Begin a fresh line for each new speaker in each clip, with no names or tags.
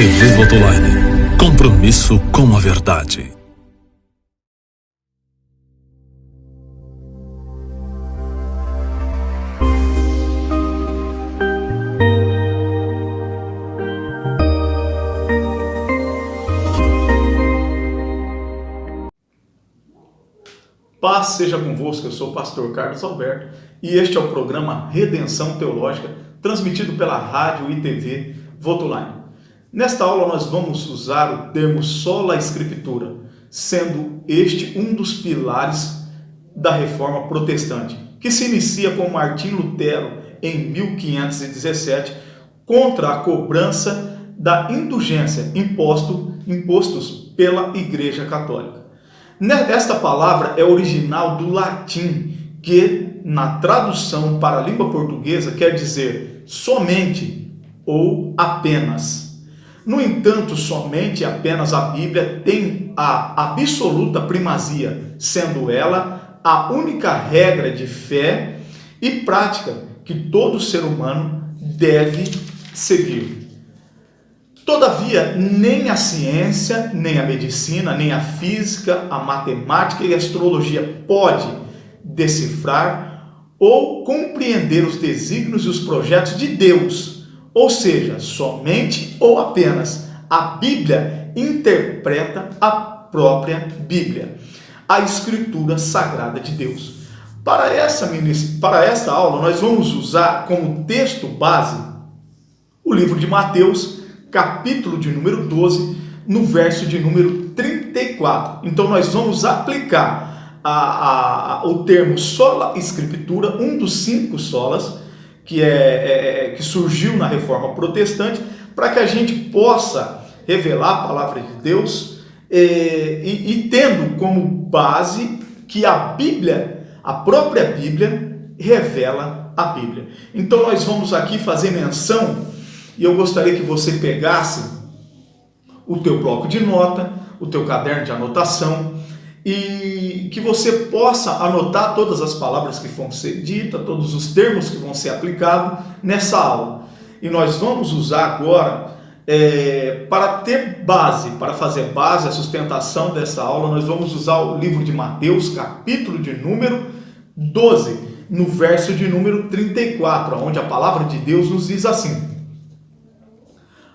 TV Votoline. Compromisso com a verdade.
Paz seja convosco, eu sou o pastor Carlos Alberto e este é o programa Redenção Teológica, transmitido pela rádio e TV Votoline. Nesta aula nós vamos usar o termo sola escritura, sendo este um dos pilares da reforma protestante, que se inicia com Martim Lutero em 1517 contra a cobrança da indulgência impostos pela Igreja Católica. Esta palavra é original do latim, que na tradução para a língua portuguesa quer dizer somente ou apenas. No entanto, somente e apenas a Bíblia tem a absoluta primazia, sendo ela a única regra de fé e prática que todo ser humano deve seguir. Todavia, nem a ciência, nem a medicina, nem a física, a matemática e a astrologia pode decifrar ou compreender os desígnios e os projetos de Deus. Ou seja, somente ou apenas a Bíblia interpreta a própria Bíblia, a Escritura Sagrada de Deus. Para esta aula, nós vamos usar como texto base o livro de Mateus, capítulo de número 12, no verso de número 34. Então nós vamos aplicar o termo sola escritura, um dos 5 solas, que surgiu na Reforma Protestante, para que a gente possa revelar a palavra de Deus e tendo como base que a Bíblia, a própria Bíblia, revela a Bíblia. Então nós vamos aqui fazer menção. E eu gostaria que você pegasse o teu bloco de nota, o teu caderno de anotação, e que você possa anotar todas as palavras que vão ser ditas, todos os termos que vão ser aplicados nessa aula. E nós vamos usar agora, para ter base, para fazer base, a sustentação dessa aula, nós vamos usar o livro de Mateus, capítulo de número 12, no verso de número 34, onde a palavra de Deus nos diz assim: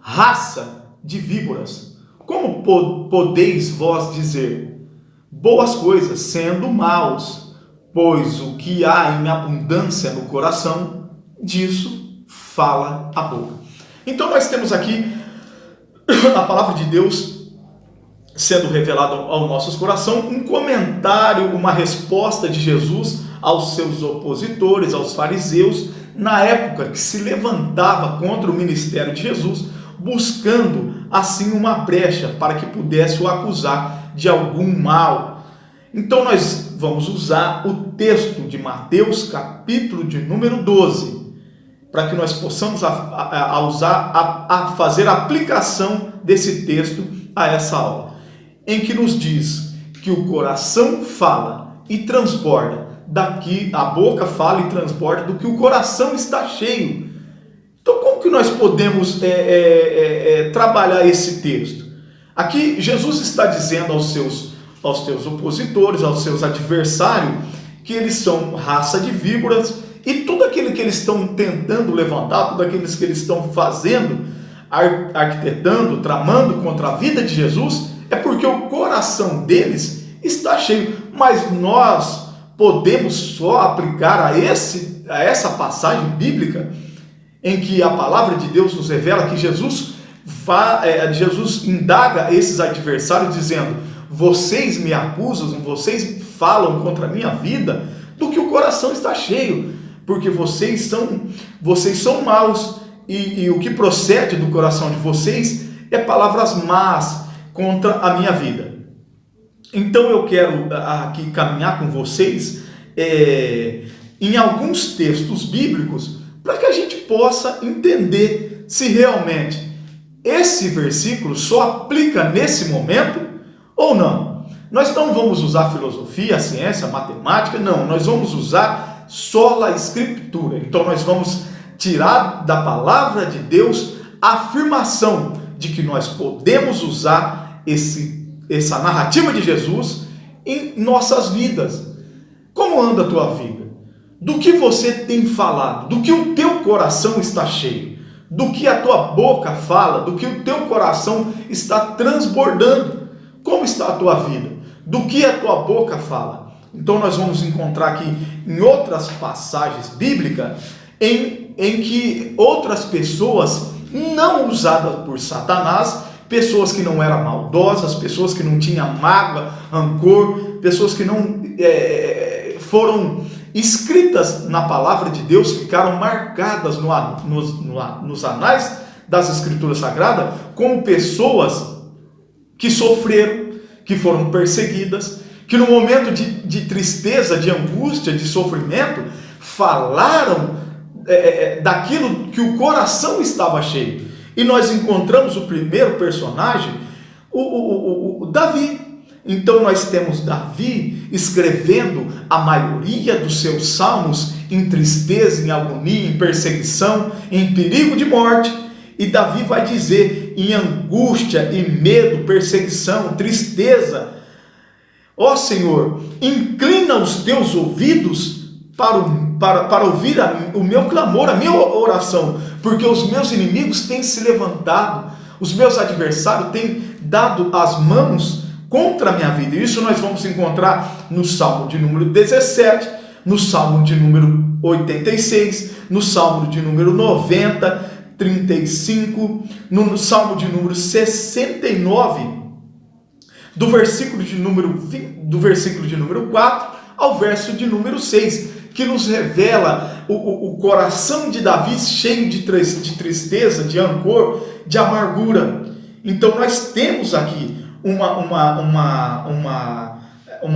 raça de víboras, como podeis vós dizer boas coisas, sendo maus? Pois o que há em abundância no coração, disso fala a boca. Então nós temos aqui a palavra de Deus sendo revelada ao nosso coração, um comentário, uma resposta de Jesus aos seus opositores, aos fariseus, na época que se levantava contra o ministério de Jesus, buscando assim uma brecha para que pudesse o acusar de algum mal. Então nós vamos usar o texto de Mateus, capítulo de número 12, para que nós possamos fazer a aplicação desse texto a essa aula, em que nos diz que o coração fala e transborda, daqui a boca fala e transborda do que o coração está cheio. Então, como que nós podemos trabalhar esse texto? Aqui, Jesus está dizendo aos seus opositores, aos seus adversários, que eles são raça de víboras, e tudo aquilo que eles estão tentando levantar, tudo aquilo que eles estão fazendo, arquitetando, tramando contra a vida de Jesus, é porque o coração deles está cheio. Mas nós podemos só aplicar a essa passagem bíblica, em que a palavra de Deus nos revela que Jesus indaga esses adversários dizendo: vocês me acusam, vocês falam contra a minha vida, do que o coração está cheio, porque vocês são maus, e o que procede do coração de vocês é palavras más contra a minha vida. Então eu quero aqui caminhar com vocês em alguns textos bíblicos, para que a gente possa entender se realmente esse versículo só aplica nesse momento ou não. Nós não vamos usar a filosofia, a ciência, a matemática, não. Nós vamos usar sola escritura. Então nós vamos tirar da palavra de Deus a afirmação de que nós podemos usar essa narrativa de Jesus em nossas vidas. Como anda a tua vida? Do que você tem falado? Do que o teu coração está cheio? Do que a tua boca fala? Do que o teu coração está transbordando? Como está a tua vida? Do que a tua boca fala? Então nós vamos encontrar aqui em outras passagens bíblicas em que outras pessoas não usadas por Satanás, pessoas que não eram maldosas, pessoas que não tinham mágoa, rancor, pessoas que não foram escritas na palavra de Deus, ficaram marcadas nos anais das Escrituras Sagradas como pessoas que sofreram, que foram perseguidas, que no momento de tristeza, de angústia, de sofrimento, falaram daquilo que o coração estava cheio. E nós encontramos o primeiro personagem, o Davi. Então nós temos Davi escrevendo a maioria dos seus salmos em tristeza, em agonia, em perseguição, em perigo de morte. E Davi vai dizer em angústia e medo, perseguição, tristeza: ó Senhor, inclina os teus ouvidos para ouvir o meu clamor, a minha oração, porque os meus inimigos têm se levantado, os meus adversários têm dado as mãos contra a minha vida. Isso nós vamos encontrar no Salmo de número 17, no Salmo de número 86, no Salmo de número 90, 35, no Salmo de número 69, do versículo de número 4 ao verso de número 6, que nos revela o coração de Davi cheio de tristeza, de rancor, de amargura. Então nós temos aqui uma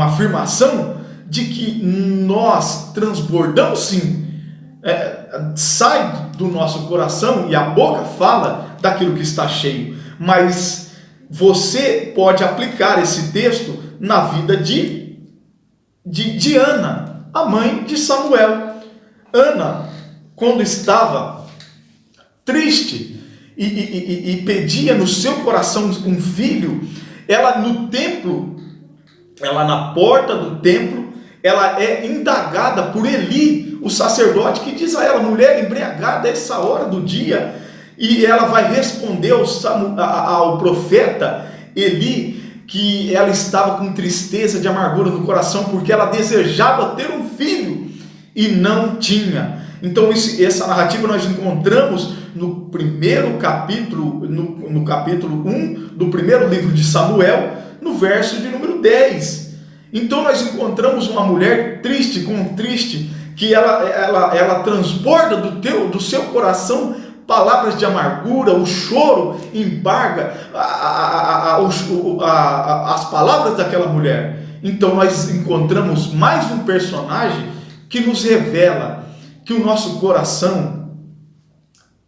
afirmação de que nós transbordamos sim, sai do nosso coração e a boca fala daquilo que está cheio, mas você pode aplicar esse texto na vida de Ana, a mãe de Samuel. Ana, quando estava triste e pedia no seu coração um filho, ela no templo, ela na porta do templo, ela é indagada por Eli, o sacerdote, que diz a ela: mulher embriagada, essa hora do dia. E ela vai responder ao profeta Eli que ela estava com tristeza, de amargura no coração, porque ela desejava ter um filho e não tinha. Então essa narrativa nós encontramos no primeiro capítulo, no capítulo 1 do primeiro livro de Samuel, no verso de número 10. Então nós encontramos uma mulher triste, que ela transborda do seu coração palavras de amargura, o choro embarga as palavras daquela mulher. Então nós encontramos mais um personagem que nos revela que o nosso coração,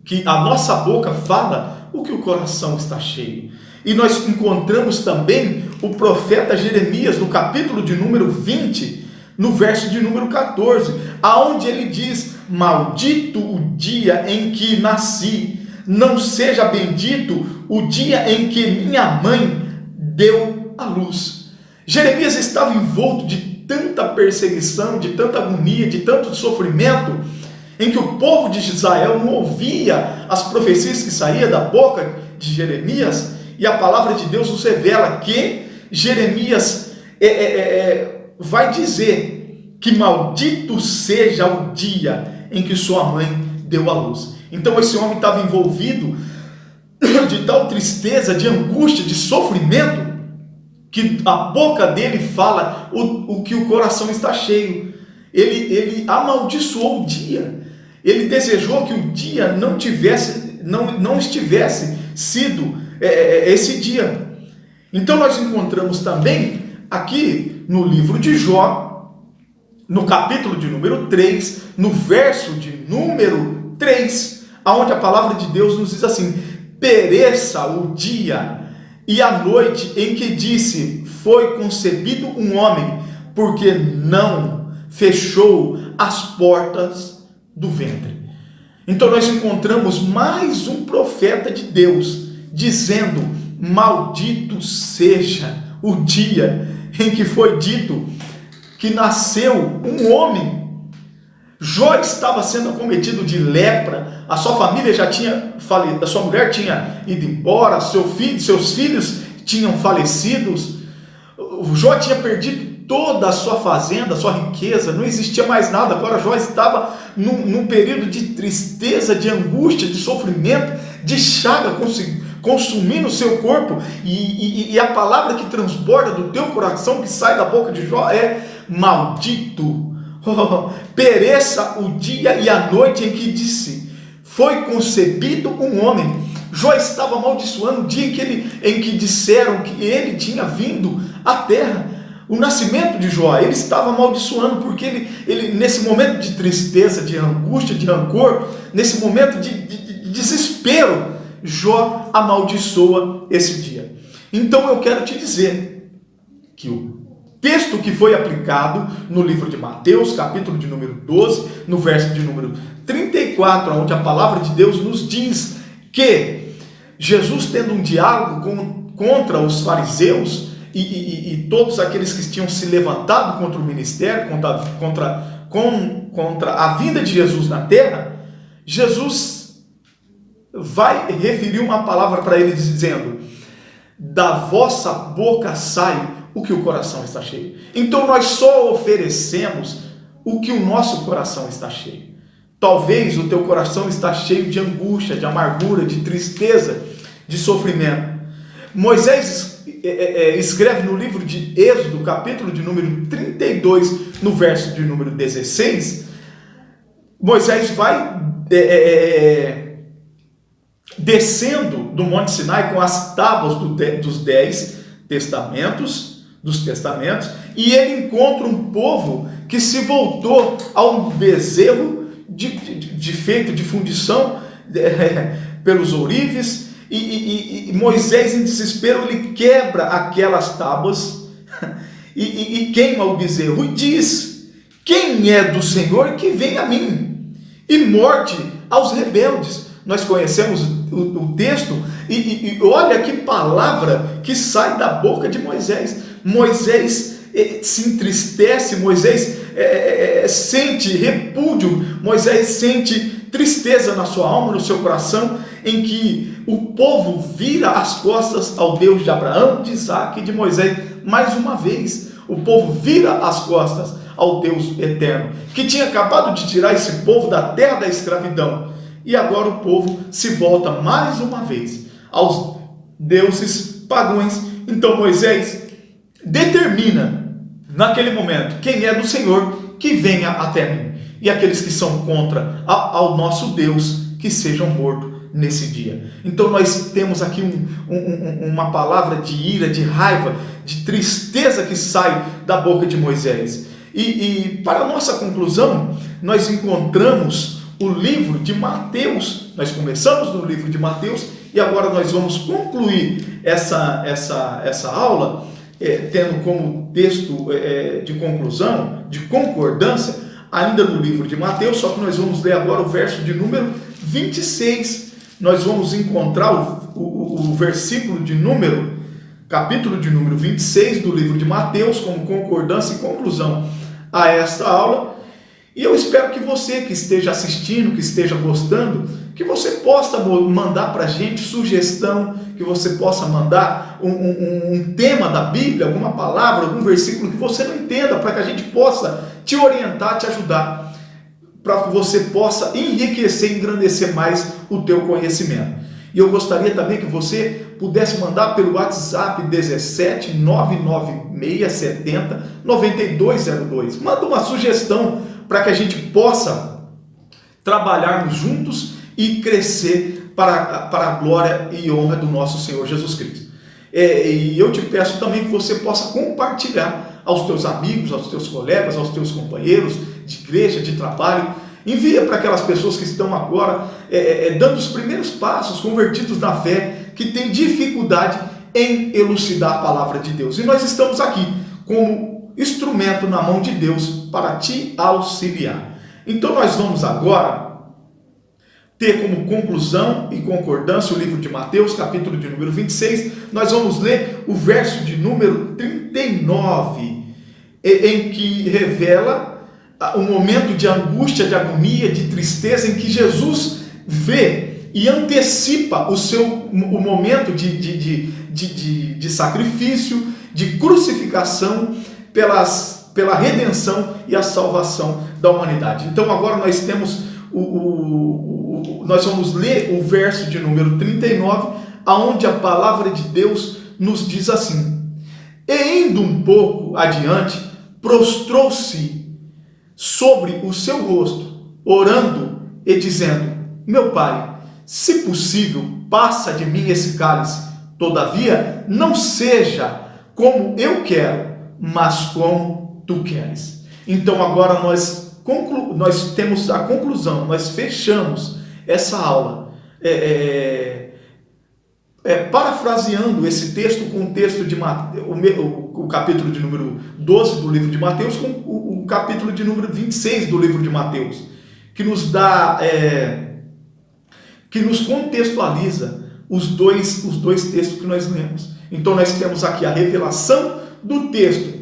que a nossa boca fala o que o coração está cheio. E nós encontramos também o profeta Jeremias no capítulo de número 20, no verso de número 14, aonde ele diz: maldito o dia em que nasci, não seja bendito o dia em que minha mãe deu à luz. Jeremias estava envolto de tanta perseguição, de tanta agonia, de tanto sofrimento, em que o povo de Israel não ouvia as profecias que saíam da boca de Jeremias, e a palavra de Deus nos revela que Jeremias vai dizer que maldito seja o dia em que sua mãe deu à luz. Então esse homem estava envolvido de tal tristeza, de angústia, de sofrimento, que a boca dele fala o que o coração está cheio. Ele amaldiçoou o dia. Ele desejou que o dia não estivesse sido esse dia. Então nós encontramos também aqui no livro de Jó, no capítulo de número 3, no verso de número 3, onde a palavra de Deus nos diz assim: pereça o dia e a noite em que disse, foi concebido um homem, porque não fechou as portas do ventre. Então nós encontramos mais um profeta de Deus, dizendo: maldito seja o dia em que foi dito que nasceu um homem. Jó estava sendo acometido de lepra, a sua família já tinha falecido, a sua mulher tinha ido embora, seus filhos tinham falecido, Jó tinha perdido toda a sua fazenda, a sua riqueza, não existia mais nada. Agora Jó estava num período de tristeza, de angústia, de sofrimento, de chaga consumindo o seu corpo, e a palavra que transborda do teu coração, que sai da boca de Jó, é: maldito, pereça o dia e a noite em que disse, foi concebido um homem. Jó estava amaldiçoando o dia em que disseram que ele tinha vindo à terra. O nascimento de Jó, ele estava amaldiçoando, porque ele nesse momento de tristeza, de angústia, de rancor, nesse momento de desespero, Jó amaldiçoa esse dia. Então eu quero te dizer que o texto que foi aplicado no livro de Mateus, capítulo de número 12, no verso de número 34, onde a palavra de Deus nos diz que Jesus, tendo um diálogo contra os fariseus e todos aqueles que tinham se levantado contra o ministério, contra a vinda de Jesus na terra, Jesus vai referir uma palavra para eles dizendo: da vossa boca sai o que o coração está cheio. Então nós só oferecemos o que o nosso coração está cheio. Talvez o teu coração está cheio de angústia, de amargura, de tristeza, de sofrimento. Moisés escreve no livro de Êxodo, capítulo de número 32, no verso de número 16, Moisés vai descendo do Monte Sinai com as tábuas dos 10 testamentos, e ele encontra um povo que se voltou a um bezerro feito de fundição pelos ourives, e Moisés, em desespero, ele quebra aquelas tábuas e queima o bezerro e diz: quem é do Senhor que vem a mim? E morte aos rebeldes. Nós conhecemos o texto, e olha que palavra que sai da boca de Moisés. Moisés se entristece, Moisés sente repúdio, Moisés sente tristeza na sua alma, no seu coração, em que o povo vira as costas ao Deus de Abraão, de Isaac e de Moisés. Mais uma vez, o povo vira as costas ao Deus eterno, que tinha acabado de tirar esse povo da terra da escravidão. E agora o povo se volta mais uma vez aos deuses pagãos. Então Moisés determina, naquele momento, quem é do Senhor que venha até mim. E aqueles que são contra ao nosso Deus, que sejam mortos nesse dia. Então nós temos aqui uma palavra de ira, de raiva, de tristeza que sai da boca de Moisés. E para a nossa conclusão, nós encontramos o livro de Mateus. Nós começamos no livro de Mateus e agora nós vamos concluir essa aula tendo como texto de conclusão, de concordância, ainda no livro de Mateus, só que nós vamos ler agora o verso de número 26. Nós vamos encontrar o versículo de número, capítulo de número 26 do livro de Mateus, como concordância e conclusão a esta aula. E eu espero que você que esteja assistindo, que esteja gostando, que você possa mandar para a gente sugestão, que você possa mandar um tema da Bíblia, alguma palavra, algum versículo que você não entenda, para que a gente possa te orientar, te ajudar, para que você possa enriquecer e engrandecer mais o teu conhecimento. E eu gostaria também que você pudesse mandar pelo WhatsApp 17 996 70 9202. Manda uma sugestão para que a gente possa trabalharmos juntos e crescer para a glória e honra do nosso Senhor Jesus Cristo. E eu te peço também que você possa compartilhar aos teus amigos, aos teus colegas, aos teus companheiros de igreja, de trabalho. Envia para aquelas pessoas que estão agora dando os primeiros passos, convertidos na fé, que têm dificuldade em elucidar a palavra de Deus. E nós estamos aqui como instrumento na mão de Deus para te auxiliar. Então nós vamos agora ter como conclusão e concordância o livro de Mateus, capítulo de número 26, nós vamos ler o verso de número 39, em que revela um momento de angústia, de agonia, de tristeza, em que Jesus vê e antecipa o momento de sacrifício, de crucificação pela redenção e a salvação da humanidade. Então agora nós temos nós vamos ler o verso de número 39, aonde a palavra de Deus nos diz assim: e indo um pouco adiante, prostrou-se sobre o seu rosto, orando e dizendo: meu Pai, se possível, passa de mim esse cálice, todavia não seja como eu quero, mas como tu queres. Então agora nós temos a conclusão, nós fechamos essa aula parafraseando esse texto com o texto de o capítulo de número 12 do livro de Mateus com o capítulo de número 26 do livro de Mateus, que nos dá que nos contextualiza os dois textos que nós lemos. Então nós temos aqui a revelação do texto,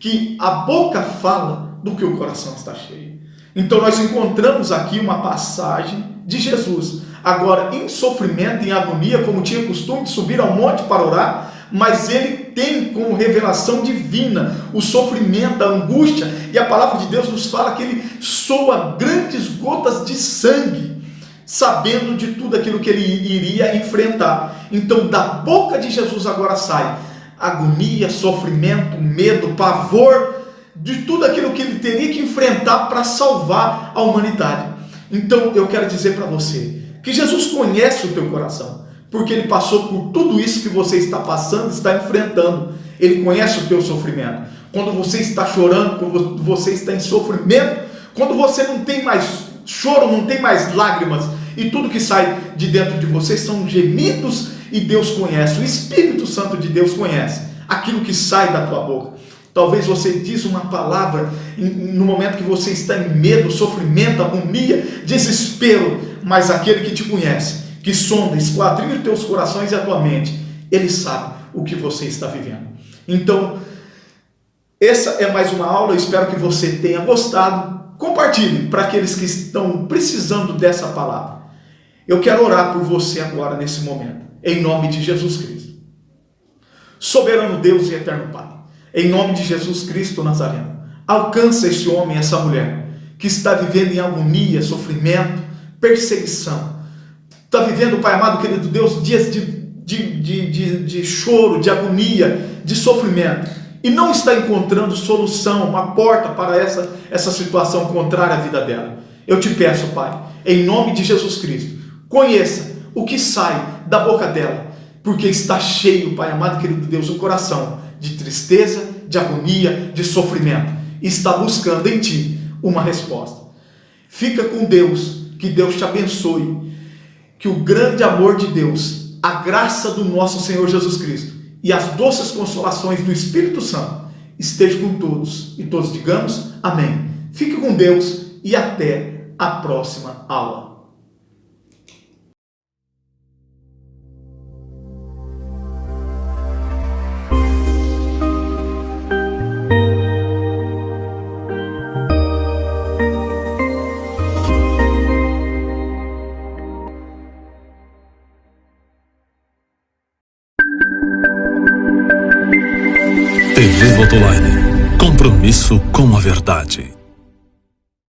que a boca fala do que o coração está cheio. Então nós encontramos aqui uma passagem de Jesus, agora em sofrimento, em agonia, como tinha costume de subir ao monte para orar, mas ele tem como revelação divina o sofrimento, a angústia, e a palavra de Deus nos fala que ele soa grandes gotas de sangue, sabendo de tudo aquilo que ele iria enfrentar. Então da boca de Jesus agora sai agonia, sofrimento, medo, pavor, de tudo aquilo que ele teria que enfrentar para salvar a humanidade. Então eu quero dizer para você que Jesus conhece o teu coração, porque ele passou por tudo isso que você está passando, está enfrentando. Ele conhece o teu sofrimento. Quando você está chorando, quando você está em sofrimento, quando você não tem mais choro, não tem mais lágrimas, e tudo que sai de dentro de você são gemidos, e Deus conhece, o Espírito Santo de Deus conhece aquilo que sai da tua boca. Talvez você diz uma palavra no momento que você está em medo, sofrimento, agonia, desespero, mas aquele que te conhece, que sonda, esquadrinha os teus corações e a tua mente, ele sabe o que você está vivendo. Então, essa é mais uma aula, eu espero que você tenha gostado. Compartilhe para aqueles que estão precisando dessa palavra. Eu quero orar por você agora, nesse momento, em nome de Jesus Cristo. Soberano Deus e eterno Pai, em nome de Jesus Cristo Nazareno, alcança esse homem, essa mulher, que está vivendo em agonia, sofrimento, perseguição. Está vivendo, Pai amado, querido Deus, dias de choro, de agonia, de sofrimento, e não está encontrando solução, uma porta para essa situação contrária à vida dela. Eu te peço, Pai, em nome de Jesus Cristo, conheça o que sai da boca dela, porque está cheio, Pai amado, querido Deus, o coração de tristeza, de agonia, de sofrimento, e está buscando em Ti uma resposta. Fica com Deus, que Deus te abençoe, que o grande amor de Deus, a graça do nosso Senhor Jesus Cristo e as doces consolações do Espírito Santo estejam com todos, e todos digamos amém. Fique com Deus e até a próxima aula.
TV Votoline. Compromisso com a verdade.